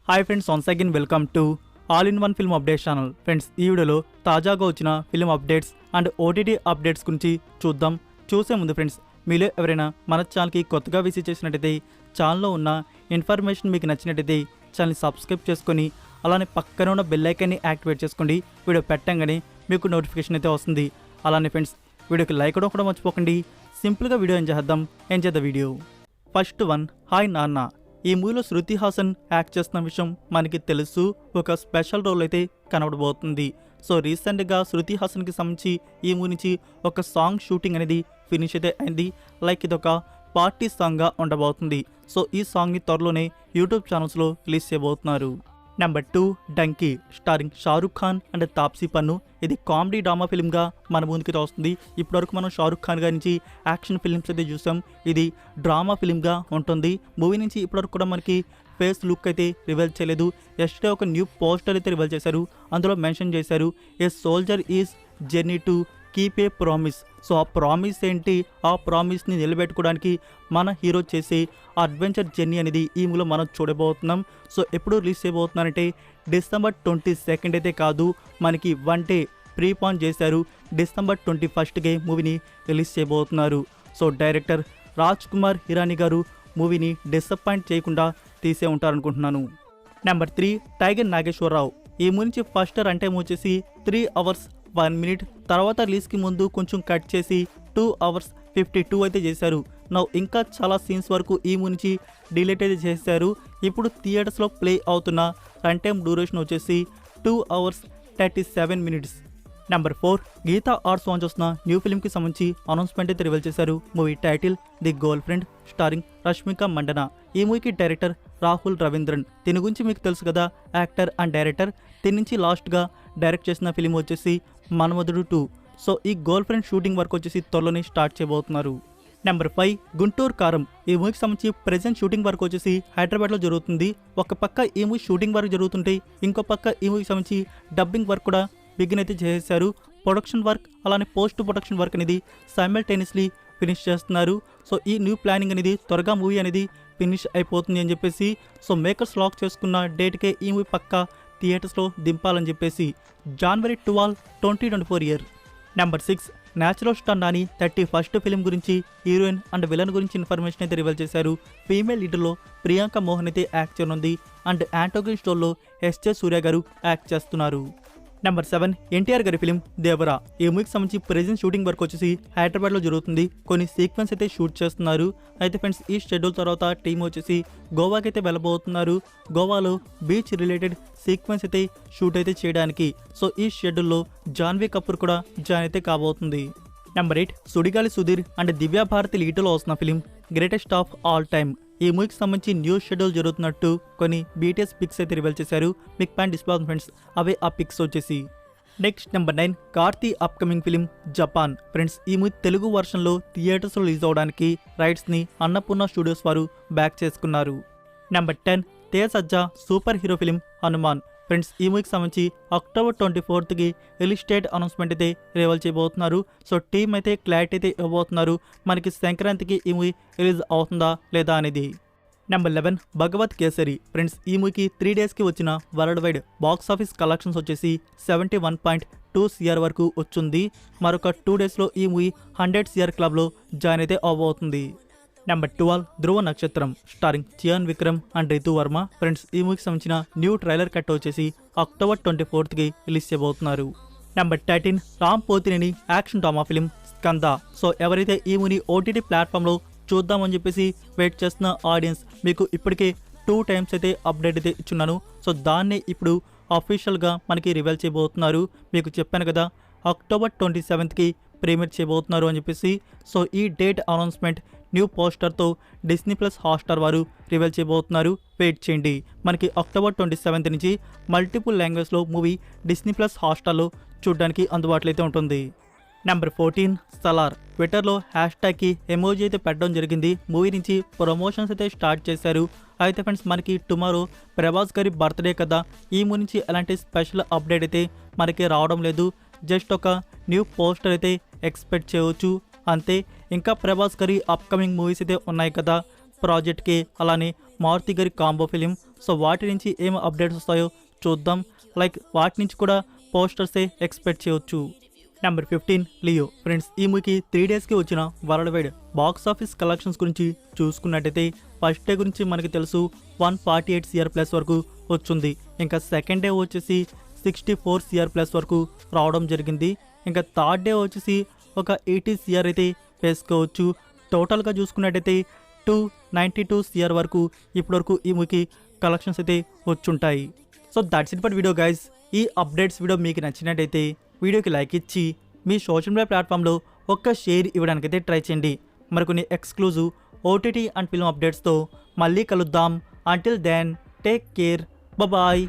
Hi friends, once again welcome to all in one film updates channel. Friends, ఈ వీడియోలో తాజాగా వచ్చిన film updates and OTT updates గురించి చూద్దాం. చూసే ముందు ఫ్రెండ్స్, మీలో ఎవరైనా మన ఛానల్కి కొత్తగా విజిట్ చేసినట్టయితే ఛానల్లో ఉన్న ఇన్ఫర్మేషన్ మీకు నచ్చినట్టయితే ఛానల్ని సబ్స్క్రైబ్ చేసుకొని అలానే పక్కన ఉన్న బెల్ ఐకాన్ని యాక్టివేట్ చేసుకోండి. వీడియో పెట్టంగానే మీకు నోటిఫికేషన్ అయితే వస్తుంది. అలానే ఫ్రెండ్స్, వీడియోకి లైక్ కూడా మర్చిపోకండి. సింపుల్గా వీడియో ఎంజాయ్ చేద్దాం వీడియో. ఫస్ట్ వన్, హాయ్ నాన్న. ఈ మూవీలో శృతి హాసన్ యాక్ట్ చేస్తున్న విషయం మనకి తెలుసు. ఒక స్పెషల్ రోల్ అయితే కనబడబోతుంది. సో రీసెంట్గా శృతి హాసన్కి సంబంధించి ఈ మూవీ నుంచి ఒక సాంగ్ షూటింగ్ అనేది ఫినిష్ అయితే అయింది. లైక్ ఇది ఒక పార్టీ సాంగ్గా ఉండబోతుంది. సో ఈ సాంగ్ని త్వరలోనే యూట్యూబ్ ఛానల్స్లో రిలీజ్ చేయబోతున్నారు. Number 2, donkey starring Shahrukh Khan and Taapsee పన్ను. ఇది కామెడీ డ్రామా ఫిల్మ్గా మన ముందుకి వస్తుంది. ఇప్పటివరకు మనం షారుఖ్ ఖాన్ గారి నుంచి యాక్షన్ ఫిల్మ్స్ అయితే చూసాం. ఇది డ్రామా ఫిల్మ్గా ఉంటుంది. మూవీ నుంచి ఇప్పటివరకు కూడా మనకి ఫేస్ లుక్ అయితే రివీల్ చేయలేదు. ఎస్టే ఒక న్యూ పోస్టర్ అయితే రివీల్ చేశారు. అందులో మెన్షన్ చేశారు, a soldier is journey to keep a promise. So ఆ ప్రామిస్ ఏంటి, ఆ ప్రామిస్ని నిలబెట్టుకోవడానికి మన హీరో చేసే అడ్వెంచర్ జర్నీ అనేది ఈ మూవీలో మనం చూడబోతున్నాం. సో ఎప్పుడు రిలీజ్ చేయబోతున్నారంటే December 22 అయితే కాదు, మనకి 1 డే ప్రీపాన్ చేశారు. December 21 మూవీని రిలీజ్ చేయబోతున్నారు. సో డైరెక్టర్ రాజ్ కుమార్ హిరానీ గారు మూవీని డిసప్పాయింట్ చేయకుండా తీసే ఉంటారనుకుంటున్నాను. Number 3, tiger Nageswararao. ఈ మూవీ నుంచి ఫస్ట్ రన్ టైం వచ్చేసి 3 hours 1 minute. తర్వాత రిలీజ్కి ముందు కొంచెం కట్ చేసి 2 hours 52 అయితే చేశారు. ఇంకా చాలా సీన్స్ వరకు ఈ మూవీ నుంచి డిలీట్ అయితే చేశారు. ఇప్పుడు థియేటర్స్లో ప్లే అవుతున్న రన్ టైం డ్యూరేషన్ వచ్చేసి 2 hours 37 minutes. Number 4, Geetha arts launch చేస్తున్న న్యూ ఫిల్మ్కి సంబంధించి అనౌన్స్మెంట్ అయితే రివీల్ చేశారు. Movie title the girl friend starring Rashmika Mandanna. ఈ మూవీకి డైరెక్టర్ రాహుల్ రవీంద్రన్. దీని గురించి మీకు తెలుసు కదా, యాక్టర్ అండ్ డైరెక్టర్. దీని నుంచి లాస్ట్గా డైరెక్ట్ చేసిన ఫిలిం వచ్చేసి మన్మధుడు 2. సో ఈ గర్ల్ ఫ్రెండ్ షూటింగ్ వర్క్ వచ్చేసి త్వరలోనే స్టార్ట్ చేయబోతున్నారు. నెంబర్ 5, గుంటూరు కారం. ఈ మూవీకి సంబంధించి ప్రెజెంట్ షూటింగ్ వర్క్ వచ్చేసి హైదరాబాద్లో జరుగుతుంది. ఒక పక్క ఈ మూవీ షూటింగ్ వర్క్ జరుగుతుంటే ఇంకో పక్క ఈ మూవీకి సంబంధించి డబ్బింగ్ వర్క్ కూడా బిగిన్ అయితే చేశారు. ప్రొడక్షన్ వర్క్ అలానే పోస్ట్ ప్రొడక్షన్ వర్క్ అనేది సైమల్టేనియస్లీ ఫినిష్ చేస్తున్నారు. సో ఈ న్యూ ప్లానింగ్ అనేది త్వరగా మూవీ అనేది ఫినిష్ అయిపోతుంది అని చెప్పేసి సో మేకర్స్ లాక్ చేసుకున్న డేట్కే ఈ మూవీ పక్కా థియేటర్స్లో దింపాలని చెప్పేసి January 12, 2024. Number 6, natural star Nani 31st film గురించి హీరోయిన్ అండ్ విలన్ గురించి ఇన్ఫర్మేషన్ అయితే రివీల్ చేశారు. ఫీమేల్ లీడర్లో ప్రియాంక మోహన్ అయితే యాక్ట్ చేయనుంది అండ్ యాంటోగన్ స్టోర్లో ఎస్జే సూర్య గారు యాక్ట్ చేస్తున్నారు. నెంబర్ 7, ఎన్టీఆర్ గారి ఫిలిం దేవరా. ఈ మూవీకి సంబంధించి ప్రెజెంట్ షూటింగ్ వర్క్ వచ్చేసి హైదరాబాద్లో జరుగుతుంది. కొన్ని సీక్వెన్స్ అయితే షూట్ చేస్తున్నారు. అయితే ఫ్రెండ్స్, ఈ షెడ్యూల్ తర్వాత టీం వచ్చేసి గోవాకి అయితే వెళ్ళబోతున్నారు. గోవాలో బీచ్ రిలేటెడ్ సీక్వెన్స్ అయితే షూట్ అయితే చేయడానికి. సో ఈ షెడ్యూల్లో జాన్వీ కపూర్ కూడా జాయిన్ అయితే కాబోతుంది. నెంబర్ 8, సుడిగాలి సుధీర్ అండ్ దివ్యా భారతి లీటర్లో వస్తున్న film greatest of all time. ఈ మూవీకి సంబంధించి న్యూ షెడ్యూల్ జరుగుతున్నట్టు కొన్ని బీటీఎస్ పిక్స్ అయితే రివీల్ చేశారు. మీకు పైన డిస్ప్లే ఫ్రెండ్స్, అవే ఆ పిక్స్ వచ్చేసి. Next number 9, Karthi upcoming film Japan. Friends, ఈ మూవీ తెలుగు వర్షన్లో థియేటర్స్లో రిలీజ్ అవడానికి రైట్స్ని అన్నపూర్ణ స్టూడియోస్ వారు బ్యాక్ చేసుకున్నారు. Number 10, Teja Sajja super hero film Hanuman. Friends, ఈ మూవీకి సంబంధించి October 24 రిలీజ్ డేట్ అనౌన్స్మెంట్ అయితే రివీల్ చేయబోతున్నారు. సో టీం అయితే క్లారిటీ అయితే ఇవ్వబోతున్నారు, మనకి సంక్రాంతికి ఈ మూవీ రిలీజ్ అవుతుందా లేదా అనేది. నెంబర్ 11, భగవత్ కేసరి. ఫ్రెండ్స్, ఈ మూవీకి 3 daysకి వచ్చిన world wide box office collections వచ్చేసి 71.2 crore వరకు వచ్చింది. మరొక 2 daysలో ఈ మూవీ 100 crore క్లబ్లో జాయిన్ అయితే అవ్వబోతుంది. Number 12, Dhruva Natchathiram starring Chiyaan Vikram and Ritu Varma. Friends, ఈ మూవీకి సంబంధించిన న్యూ ట్రైలర్ కట్ వచ్చేసి October 24 రిలీజ్ చేయబోతున్నారు. Number 13, Ram Pothineni action drama film Skanda. So ఎవరైతే ఈ మూవీ ఓటీటీ ప్లాట్ఫామ్లో చూద్దామని చెప్పేసి వెయిట్ చేస్తున్న ఆడియన్స్, మీకు ఇప్పటికే 2 times అయితే అప్డేట్ అయితే ఇచ్చున్నాను. సో దాన్ని ఇప్పుడు అఫీషియల్గా మనకి రివీల్ చేయబోతున్నారు. మీకు చెప్పాను కదా, October 27 ప్రీమియర్ చేయబోతున్నారు అని చెప్పేసి. సో ఈ డేట్ అనౌన్స్మెంట్ న్యూ పోస్టర్తో Disney+ హాట్స్టార్ వారు రివీల్ చేయబోతున్నారు. వెయిట్ చేయండి. మనకి October 27 నుంచి మల్టిపుల్ లాంగ్వేజ్లో మూవీ Disney+ హాట్స్టార్లో చూడడానికి అందుబాటులో అయితే ఉంటుంది. నెంబర్ 14, సలార్. ట్విట్టర్లో హ్యాష్ట్యాగ్కి ఎమోజీ అయితే పెట్టడం జరిగింది. మూవీ నుంచి ప్రమోషన్స్ అయితే స్టార్ట్ చేశారు. అయితే ఫ్రెండ్స్, మనకి టుమారో ప్రభాస్ గారి బర్త్డే కదా, ఈ మూవీ నుంచి ఎలాంటి స్పెషల్ అప్డేట్ అయితే మనకి రావడం లేదు. జస్ట్ ఒక న్యూ పోస్టర్ అయితే ఎక్స్పెక్ట్ చేయవచ్చు అంతే. ఇంకా ప్రభాస్ గారి అప్కమింగ్ మూవీస్ అయితే ఉన్నాయి కదా, ప్రాజెక్ట్కి అలానే మారుతి గారి కాంబో ఫిలిం. సో వాటి నుంచి ఏం అప్డేట్స్ వస్తాయో చూద్దాం. లైక్ వాటి నుంచి కూడా పోస్టర్సే ఎక్స్పెక్ట్ చేయొచ్చు. Number 15 Leo. ఫ్రెండ్స్, ఈ మూవీకి 3 డేస్కి వచ్చిన world wide box office collections గురించి చూసుకున్నట్టయితే ఫస్ట్ డే గురించి మనకి తెలుసు 148 CR ప్లస్ వరకు వచ్చింది. ఇంకా సెకండ్ డే వచ్చేసి 64 CR ప్లస్ వరకు రావడం జరిగింది. ఇంకా థర్డ్ డే వచ్చేసి ఒక 80 CR అయితే వేసుకోవచ్చు. టోటల్గా చూసుకున్నట్టయితే 292 CR వరకు ఇప్పటివరకు ఈ మూవీకి కలెక్షన్స్ అయితే వచ్చుంటాయి. So that's it for video guys. ఈ అప్డేట్స్ వీడియో మీకు నచ్చినట్టయితే వీడియోకి లైక్ ఇచ్చి మీ సోషల్ మీడియా ప్లాట్ఫామ్లో ఒక్క షేర్ ఇవ్వడానికైతే ట్రై చేయండి. మరికొన్ని ఎక్స్క్లూజివ్ OTT అండ్ ఫిల్మ్ అప్డేట్స్తో మళ్ళీ కలుద్దాం. Until then take care, bye.